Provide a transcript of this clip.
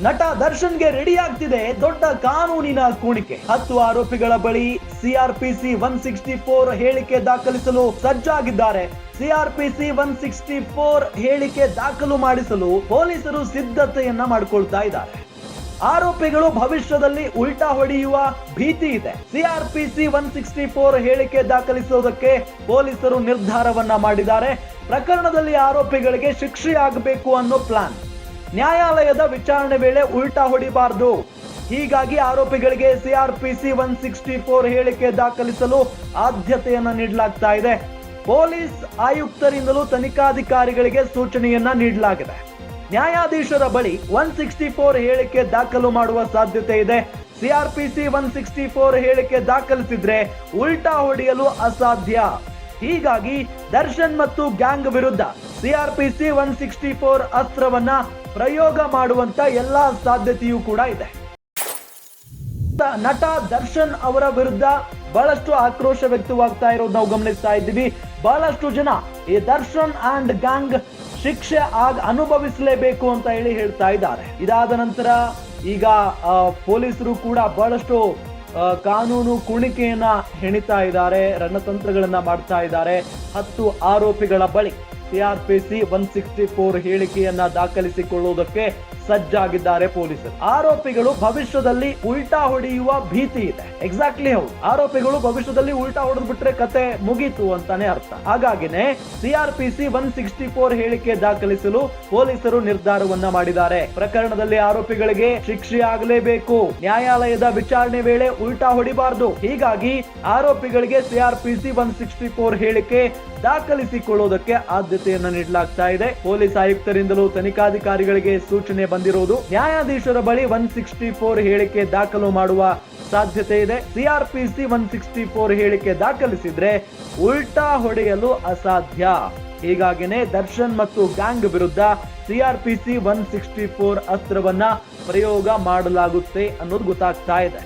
ನಟ ದರ್ಶನ್ಗೆ ರೆಡಿ ಆಗ್ತಿದೆ ದೊಡ್ಡ ಕಾನೂನಿನ ಕುಣಿಕೆ. 10 ಆರೋಪಿಗಳ ಬಳಿ ಸಿಆರ್ಪಿಸಿ 164 ಹೇಳಿಕೆ ದಾಖಲಿಸಲು ಸಜ್ಜಾಗಿದ್ದಾರೆ. ಸಿಆರ್ಪಿಸಿ 164 ಹೇಳಿಕೆ ದಾಖಲು ಮಾಡಿಸಲು ಪೊಲೀಸರು ಸಿದ್ಧತೆಯನ್ನ ಮಾಡಿಕೊಳ್ತಾ ಇದ್ದಾರೆ. ಆರೋಪಿಗಳು ಭವಿಷ್ಯದಲ್ಲಿ ಉಲ್ಟಾ ಹೊಡೆಯುವ ಭೀತಿ ಇದೆ. ಸಿಆರ್ಪಿಸಿ 164 ಹೇಳಿಕೆ ದಾಖಲಿಸುವುದಕ್ಕೆ ಪೊಲೀಸರು ನಿರ್ಧಾರವನ್ನ ಮಾಡಿದ್ದಾರೆ. ಪ್ರಕರಣದಲ್ಲಿ ಆರೋಪಿಗಳಿಗೆ ಶಿಕ್ಷೆಯಾಗಬೇಕು ಅನ್ನೋ ಪ್ಲಾನ್. ನ್ಯಾಯಾಲಯದ ವಿಚಾರಣೆ ವೇಳೆ ಉಲ್ಟಾ ಹೊಡಿಬಾರದು. ಹೀಗಾಗಿ ಆರೋಪಿಗಳಿಗೆ ಸಿಆರ್ಪಿಸಿ 164 ಹೇಳಿಕೆ ದಾಖಲಿಸಲು ಆದ್ಯತೆಯನ್ನ ನೀಡಲಾಗ್ತಾ ಇದೆ. ಪೊಲೀಸ್ ಆಯುಕ್ತರಿಂದಲೂ ತನಿಖಾಧಿಕಾರಿಗಳಿಗೆ ಸೂಚನೆಯನ್ನ ನೀಡಲಾಗಿದೆ. ನ್ಯಾಯಾಧೀಶರ ಬಳಿ 164 ಹೇಳಿಕೆ ದಾಖಲು ಮಾಡುವ ಸಾಧ್ಯತೆ ಇದೆ. ಸಿಆರ್ಪಿಸಿ 164 ಹೇಳಿಕೆ ದಾಖಲಿಸಿದ್ರೆ ಉಲ್ಟಾ ಹೊಡೆಯಲು ಅಸಾಧ್ಯ. ಹೀಗಾಗಿ ದರ್ಶನ್ ಮತ್ತು ಗ್ಯಾಂಗ್ ವಿರುದ್ಧ ಸಿಆರ್ಪಿಸಿ 164 ಅಸ್ತ್ರವನ್ನ ಪ್ರಯೋಗ ಮಾಡುವಂತ ಎಲ್ಲಾ ಸಾಧ್ಯತೆಯೂ ಕೂಡ ಇದೆ. ನಟ ದರ್ಶನ್ ಅವರ ವಿರುದ್ಧ ಬಹಳಷ್ಟು ಆಕ್ರೋಶ ವ್ಯಕ್ತವಾಗ್ತಾ ಇರೋದು ನಾವು ಗಮನಿಸ್ತಾ ಇದ್ದೀವಿ. ಬಹಳಷ್ಟು ಜನ ಈ ದರ್ಶನ್ ಅಂಡ್ ಗ್ಯಾಂಗ್ ಶಿಕ್ಷೆ ಅನುಭವಿಸಲೇಬೇಕು ಅಂತ ಹೇಳ್ತಾ ಇದ್ದಾರೆ. ಇದಾದ ನಂತರ ಈಗ ಪೊಲೀಸರು ಕೂಡ ಬಹಳಷ್ಟು ಕಾನೂನು ಕುಣಿಕೆಯನ್ನ ಹೆಣಿತಾ ಇದ್ದಾರೆ, ರಣತಂತ್ರಗಳನ್ನ ಮಾಡ್ತಾ ಇದ್ದಾರೆ. 10 ಆರೋಪಿಗಳ ಬಳಿ ಸಿಆರ್ಪಿಸಿ 164 ಹೇಳಿಕೆಯನ್ನ ದಾಖಲಿಸಿಕೊಳ್ಳುವುದಕ್ಕೆ ಸಜ್ಜಾಗಿದ್ದಾರೆ ಪೊಲೀಸರು. ಆರೋಪಿಗಳು ಭವಿಷ್ಯದಲ್ಲಿ ಉಲ್ಟಾ ಹೊಡೆಯುವ ಭೀತಿ ಇದೆ. ಎಕ್ಸಾಕ್ಟ್ಲಿ ಹೌದು, ಆರೋಪಿಗಳು ಭವಿಷ್ಯದಲ್ಲಿ ಉಲ್ಟಾ ಹೊಡೆದು ಬಿಟ್ರೆ ಕತೆ ಮುಗೀತು ಅಂತಾನೆ ಅರ್ಥ. ಹಾಗಾಗಿನೇ ಸಿಆರ್ಪಿಸಿ 164 ಹೇಳಿಕೆ ದಾಖಲಿಸಲು ಪೊಲೀಸರು ನಿರ್ಧಾರವನ್ನ ಮಾಡಿದ್ದಾರೆ. ಪ್ರಕರಣದಲ್ಲಿ ಆರೋಪಿಗಳಿಗೆ ಶಿಕ್ಷೆ ಆಗಲೇಬೇಕು. ನ್ಯಾಯಾಲಯದ ವಿಚಾರಣೆ ವೇಳೆ ಉಲ್ಟಾ ಹೊಡಿಬಾರದು. ಹೀಗಾಗಿ ಆರೋಪಿಗಳಿಗೆ ಸಿಆರ್ಪಿಸಿ 164 ಹೇಳಿಕೆ ದಾಖಲಿಸಿಕೊಳ್ಳುವುದಕ್ಕೆ ಆದ್ಯತೆಯನ್ನ ನೀಡಲಾಗ್ತಾ ಇದೆ. ಪೊಲೀಸ್ ಆಯುಕ್ತರಿಂದಲೂ ತನಿಖಾಧಿಕಾರಿಗಳಿಗೆ ಸೂಚನೆ ಬಂದಿರುವುದು. ನ್ಯಾಯಾಧೀಶರ ಬಳಿ 164 ಹೇಳಿಕೆ ದಾಖಲು ಮಾಡುವ ಸಾಧ್ಯತೆ ಇದೆ. ಸಿಆರ್ಪಿಸಿ 164 ಹೇಳಿಕೆ ದಾಖಲಿಸಿದ್ರೆ ಉಲ್ಟಾ ಹೊಡೆಯಲು ಅಸಾಧ್ಯ. ಹೀಗಾಗಿನೇ ದರ್ಶನ್ ಮತ್ತು ಗ್ಯಾಂಗ್ ವಿರುದ್ಧ ಸಿಆರ್ಪಿಸಿ 164 ಅಸ್ತ್ರವನ್ನ ಪ್ರಯೋಗ ಮಾಡಲಾಗುತ್ತೆ ಅನ್ನೋದು ಗೊತ್ತಾಗ್ತಾ ಇದೆ.